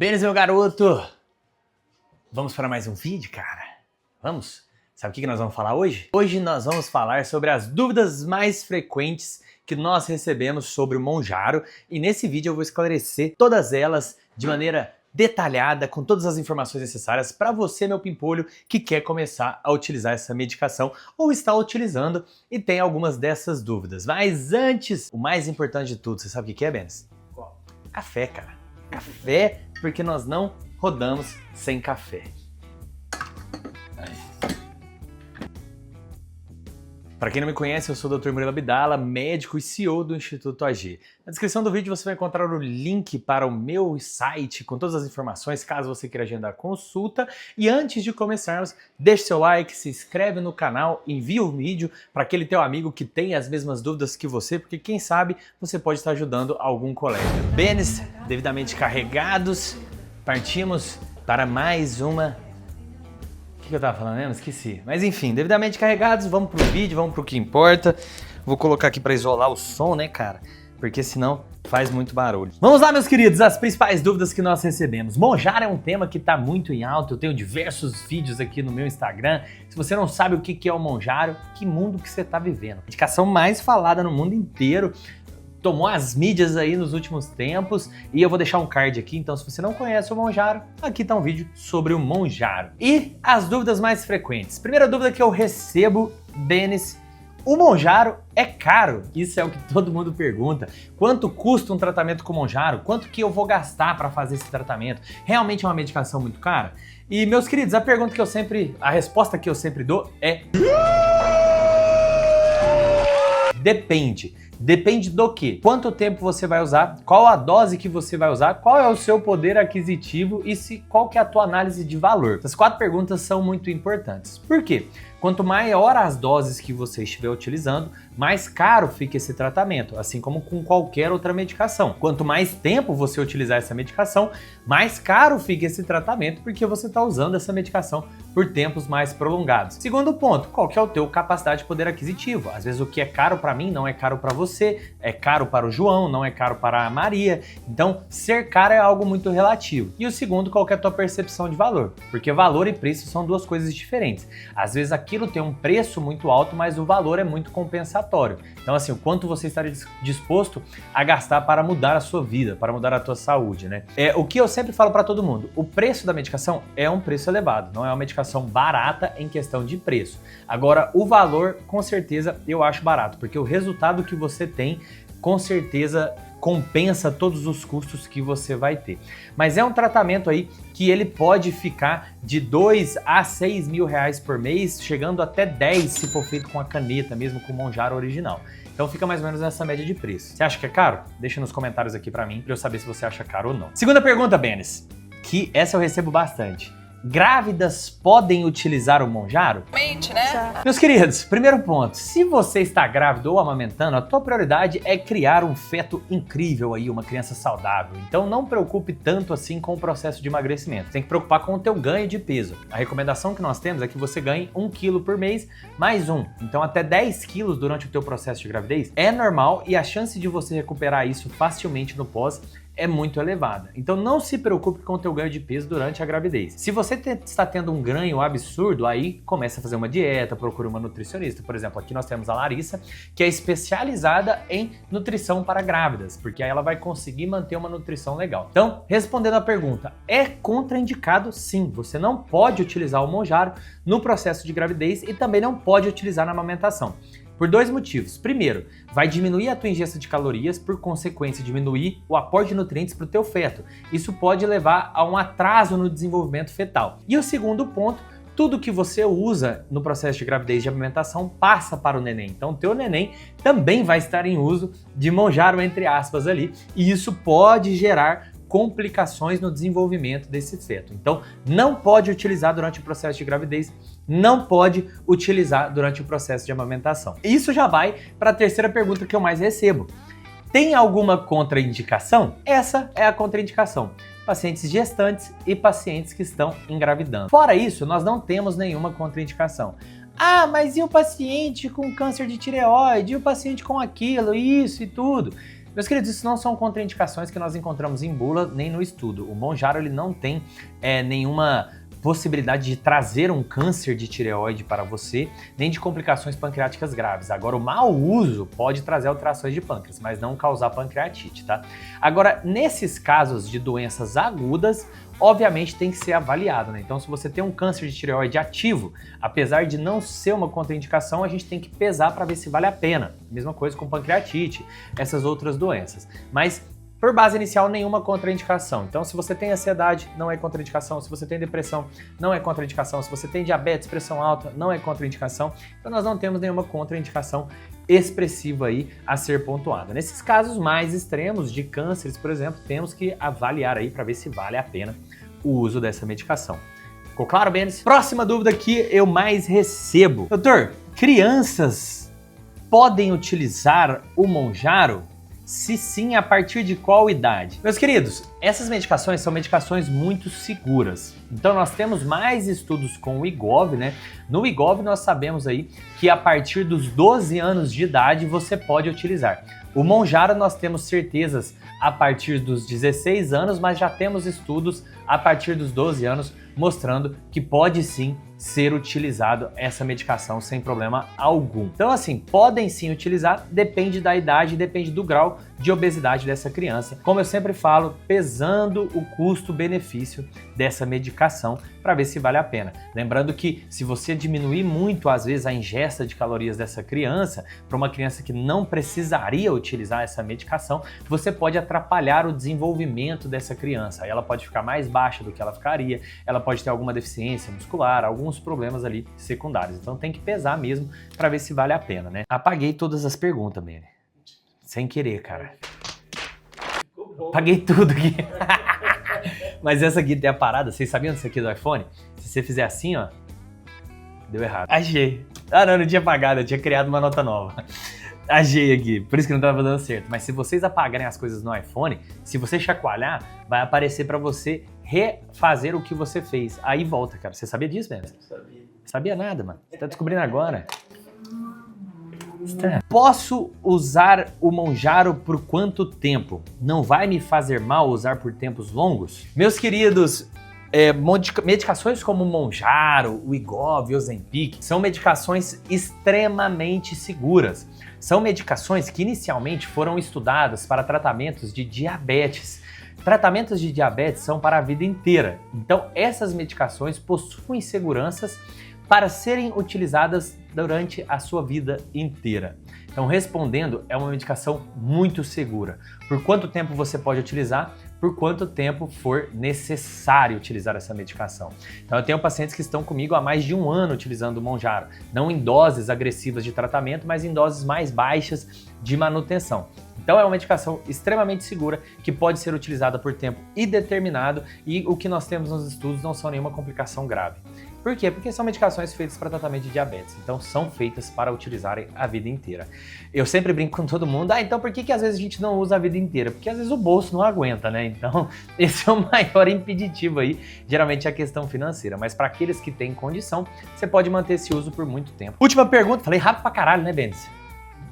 Beleza, meu garoto? Vamos para mais um vídeo, cara? Vamos? Sabe o que nós vamos falar hoje? Hoje nós vamos falar sobre as dúvidas mais frequentes que nós recebemos sobre o Monjaro, e nesse vídeo eu vou esclarecer todas elas de maneira detalhada, com todas as informações necessárias para você, meu pimpolho, que quer começar a utilizar essa medicação ou está utilizando e tem algumas dessas dúvidas. Mas antes, o mais importante de tudo, você sabe o que é, Benes? Qual? Café, cara. Café, porque nós não rodamos sem café. Para quem não me conhece, eu sou o Dr. Murilo Abdala, médico e CEO do Instituto AG. Na descrição do vídeo você vai encontrar o link para o meu site com todas as informações, caso você queira agendar consulta. E antes de começarmos, deixe seu like, se inscreve no canal, envia o vídeo para aquele teu amigo que tem as mesmas dúvidas que você, porque quem sabe você pode estar ajudando algum colega. Benes, devidamente carregados, partimos para mais uma... O que eu tava falando mesmo? Esqueci. Mas enfim, devidamente carregados, vamos pro vídeo, vamos pro que importa. Vou colocar aqui pra isolar o som, né, cara? Porque senão faz muito barulho. Vamos lá, meus queridos, as principais dúvidas que nós recebemos. Monjaro é um tema que tá muito em alta, eu tenho diversos vídeos aqui no meu Instagram. Se você não sabe o que é o Monjaro, que mundo que você tá vivendo? A medicação mais falada no mundo inteiro. Tomou as mídias aí nos últimos tempos e eu vou deixar um card aqui, então se você não conhece o Monjaro, aqui tá um vídeo sobre o Monjaro. E as dúvidas mais frequentes. Primeira dúvida que eu recebo, Benes, o Monjaro é caro? Isso é o que todo mundo pergunta. Quanto custa um tratamento com Monjaro? Quanto que eu vou gastar para fazer esse tratamento? Realmente é uma medicação muito cara? E meus queridos, a resposta que eu sempre dou é... Depende. Depende do quê? Quanto tempo você vai usar, qual a dose que você vai usar, qual é o seu poder aquisitivo e qual que é a tua análise de valor. Essas 4 perguntas são muito importantes. Por quê? Quanto maior as doses que você estiver utilizando, mais caro fica esse tratamento, assim como com qualquer outra medicação. Quanto mais tempo você utilizar essa medicação, mais caro fica esse tratamento, porque você está usando essa medicação por tempos mais prolongados. Segundo ponto, qual que é o teu capacidade de poder aquisitivo? Às vezes o que é caro para mim não é caro para você, é caro para o João, não é caro para a Maria. Então, ser caro é algo muito relativo. E o segundo, qual que é a tua percepção de valor? Porque valor e preço são duas coisas diferentes. Às vezes aquilo tem um preço muito alto, mas o valor é muito compensatório. Então, assim, o quanto você está disposto a gastar para mudar a sua vida, para mudar a tua saúde, né? O que eu sempre falo para todo mundo, o preço da medicação é um preço elevado, não é uma medicação barata em questão de preço. Agora, o valor, com certeza, eu acho barato, porque o resultado que você tem, com certeza, compensa todos os custos que você vai ter. Mas é um tratamento aí que ele pode ficar de 2 a 6 mil reais por mês, chegando até 10 se for feito com a caneta, mesmo com o Monjaro original. Então fica mais ou menos nessa média de preço. Você acha que é caro? Deixa nos comentários aqui pra mim, pra eu saber se você acha caro ou não. Segunda pergunta, Benes, que essa eu recebo bastante. Grávidas podem utilizar o Monjaro? Mente, né? Meus queridos, primeiro ponto, se você está grávido ou amamentando, a tua prioridade é criar um feto incrível aí, uma criança saudável. Então não preocupe tanto assim com o processo de emagrecimento. Tem que preocupar com o teu ganho de peso. A recomendação que nós temos é que você ganhe 1 quilo por mês mais 1. Então até 10 quilos durante o teu processo de gravidez é normal e a chance de você recuperar isso facilmente no pós é muito elevada. Então não se preocupe com o teu ganho de peso durante a gravidez. Se você está tendo um ganho absurdo, aí começa a fazer uma dieta, procura uma nutricionista. Por exemplo, aqui nós temos a Larissa, que é especializada em nutrição para grávidas, porque aí ela vai conseguir manter uma nutrição legal. Então, respondendo a pergunta, é contraindicado sim. Você não pode utilizar o Monjaro no processo de gravidez e também não pode utilizar na amamentação. Por 2 motivos. Primeiro, vai diminuir a tua ingesta de calorias, por consequência diminuir o aporte de nutrientes para o teu feto. Isso pode levar a um atraso no desenvolvimento fetal. E o segundo ponto, tudo que você usa no processo de gravidez de amamentação passa para o neném. Então o teu neném também vai estar em uso de Monjaro, entre aspas, ali, e isso pode gerar complicações no desenvolvimento desse feto. Então, não pode utilizar durante o processo de gravidez, não pode utilizar durante o processo de amamentação. Isso já vai para a terceira pergunta que eu mais recebo. Tem alguma contraindicação? Essa é a contraindicação. Pacientes gestantes e pacientes que estão engravidando. Fora isso, nós não temos nenhuma contraindicação. Ah, mas e o paciente com câncer de tireoide? E o paciente com aquilo, isso e tudo? Meus queridos, isso não são contraindicações que nós encontramos em bula nem no estudo. O Mounjaro ele não tem nenhuma possibilidade de trazer um câncer de tireoide para você, nem de complicações pancreáticas graves. Agora, o mau uso pode trazer alterações de pâncreas, mas não causar pancreatite, tá? Agora, nesses casos de doenças agudas, obviamente tem que ser avaliado, né? Então, se você tem um câncer de tireoide ativo, apesar de não ser uma contraindicação, a gente tem que pesar para ver se vale a pena. Mesma coisa com pancreatite, essas outras doenças. Mas por base inicial, nenhuma contraindicação. Então, se você tem ansiedade, não é contraindicação. Se você tem depressão, não é contraindicação. Se você tem diabetes, pressão alta, não é contraindicação. Então, nós não temos nenhuma contraindicação expressiva aí a ser pontuada. Nesses casos mais extremos de cânceres, por exemplo, temos que avaliar aí para ver se vale a pena o uso dessa medicação. Ficou claro, Benes? Próxima dúvida que eu mais recebo. Doutor, crianças podem utilizar o Mounjaro? Se sim, a partir de qual idade? Meus queridos, essas medicações são medicações muito seguras. Então nós temos mais estudos com o IGOV, né? No IGOV nós sabemos aí que a partir dos 12 anos de idade você pode utilizar. O Mounjaro nós temos certezas a partir dos 16 anos, mas já temos estudos a partir dos 12 anos mostrando que pode sim ser utilizado essa medicação sem problema algum. Então assim, podem sim utilizar, depende da idade, depende do grau de obesidade dessa criança. Como eu sempre falo, pesando o custo-benefício dessa medicação para ver se vale a pena. Lembrando que se você diminuir muito, às vezes, a ingesta de calorias dessa criança, para uma criança que não precisaria utilizar essa medicação, você pode atrapalhar o desenvolvimento dessa criança. Aí ela pode ficar mais baixa do que ela ficaria, ela pode ter alguma deficiência muscular, alguns problemas ali secundários. Então tem que pesar mesmo para ver se vale a pena, né? Apaguei todas as perguntas, Beni. Sem querer, cara. Apaguei tudo aqui. Mas essa aqui tem a parada. Vocês sabiam disso aqui do iPhone? Se você fizer assim, ó, deu errado. Achei. Ah, não tinha apagado. Eu tinha criado uma nota nova. Achei aqui. Por isso que não tava dando certo. Mas se vocês apagarem as coisas no iPhone, se você chacoalhar, vai aparecer para você refazer o que você fez. Aí volta, cara. Você sabia disso, mesmo? Sabia. Sabia nada, mano. Você tá descobrindo agora. Posso usar o Mounjaro por quanto tempo? Não vai me fazer mal usar por tempos longos? Meus queridos, medicações como o Mounjaro, o IGOV, o Ozempic são medicações extremamente seguras. São medicações que inicialmente foram estudadas para tratamentos de diabetes. Tratamentos de diabetes são para a vida inteira. Então, essas medicações possuem seguranças para serem utilizadas durante a sua vida inteira. Então, respondendo, é uma medicação muito segura. Por quanto tempo você pode utilizar? Por quanto tempo for necessário utilizar essa medicação. Então, eu tenho pacientes que estão comigo há mais de 1 ano utilizando o Mounjaro, não em doses agressivas de tratamento, mas em doses mais baixas de manutenção. Então, é uma medicação extremamente segura que pode ser utilizada por tempo indeterminado e o que nós temos nos estudos não são nenhuma complicação grave. Por quê? Porque são medicações feitas para tratamento de diabetes, então são feitas para utilizarem a vida inteira. Eu sempre brinco com todo mundo, então por que às vezes a gente não usa a vida inteira? Porque às vezes o bolso não aguenta, né? Então esse é o maior impeditivo aí, geralmente é a questão financeira, mas para aqueles que têm condição, você pode manter esse uso por muito tempo. Última pergunta, falei rápido pra caralho, né, Benes?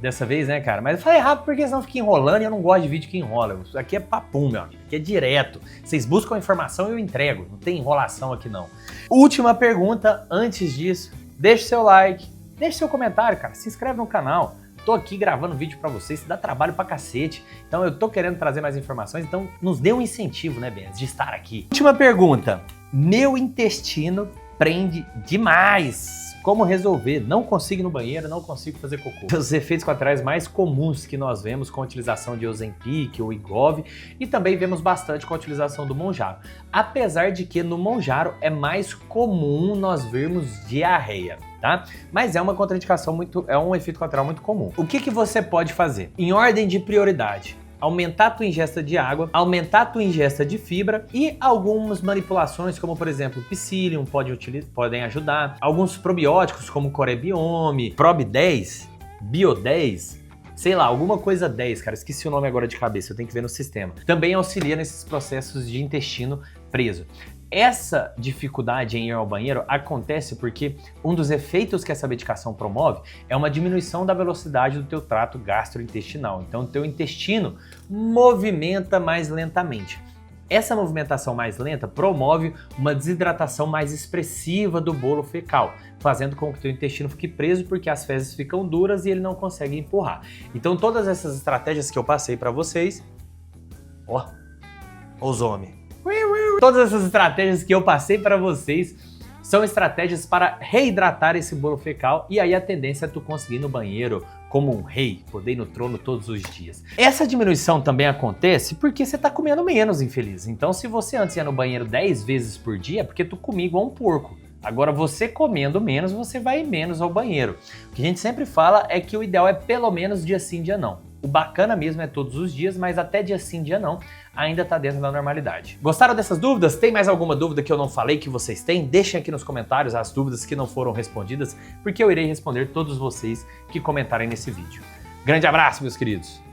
Dessa vez, né, cara? Mas eu falei rápido porque senão fica enrolando e eu não gosto de vídeo que enrola. Isso aqui é papum, meu amigo. Aqui é direto. Vocês buscam a informação e eu entrego. Não tem enrolação aqui, não. Última pergunta, antes disso, deixe seu like, deixe seu comentário, cara. Se inscreve no canal. Tô aqui gravando vídeo pra vocês, dá trabalho pra cacete. Então eu tô querendo trazer mais informações, então nos dê um incentivo, né, Benes, de estar aqui. Última pergunta. Meu intestino prende demais. Como resolver? Não consigo ir no banheiro, não consigo fazer cocô. Os efeitos colaterais mais comuns que nós vemos com a utilização de Ozempic ou IGOV e também vemos bastante com a utilização do Mounjaro. Apesar de que no Mounjaro é mais comum nós vermos diarreia, tá? Mas é uma contraindicação é um efeito colateral muito comum. O que você pode fazer? Em ordem de prioridade, aumentar a tua ingesta de água, aumentar a tua ingesta de fibra e algumas manipulações, como por exemplo, Psyllium podem ajudar. Alguns probióticos como Corebiome, Prob 10, Bio 10, sei lá, alguma coisa 10, cara, esqueci o nome agora de cabeça, eu tenho que ver no sistema. Também auxilia nesses processos de intestino preso. Essa dificuldade em ir ao banheiro acontece porque um dos efeitos que essa medicação promove é uma diminuição da velocidade do teu trato gastrointestinal. Então, o teu intestino movimenta mais lentamente. Essa movimentação mais lenta promove uma desidratação mais expressiva do bolo fecal, fazendo com que o teu intestino fique preso porque as fezes ficam duras e ele não consegue empurrar. Então todas essas estratégias que eu passei para vocês... Ó, os homens. Todas essas estratégias que eu passei para vocês são estratégias para reidratar esse bolo fecal e aí a tendência é tu conseguir ir no banheiro como um rei, poder ir no trono todos os dias. Essa diminuição também acontece porque você tá comendo menos, infeliz. Então se você antes ia no banheiro 10 vezes por dia, é porque tu comia igual um porco. Agora você comendo menos, você vai menos ao banheiro. O que a gente sempre fala é que o ideal é pelo menos dia sim, dia não. O bacana mesmo é todos os dias, mas até dia sim, dia não, ainda tá dentro da normalidade. Gostaram dessas dúvidas? Tem mais alguma dúvida que eu não falei que vocês têm? Deixem aqui nos comentários as dúvidas que não foram respondidas, porque eu irei responder todos vocês que comentarem nesse vídeo. Grande abraço, meus queridos!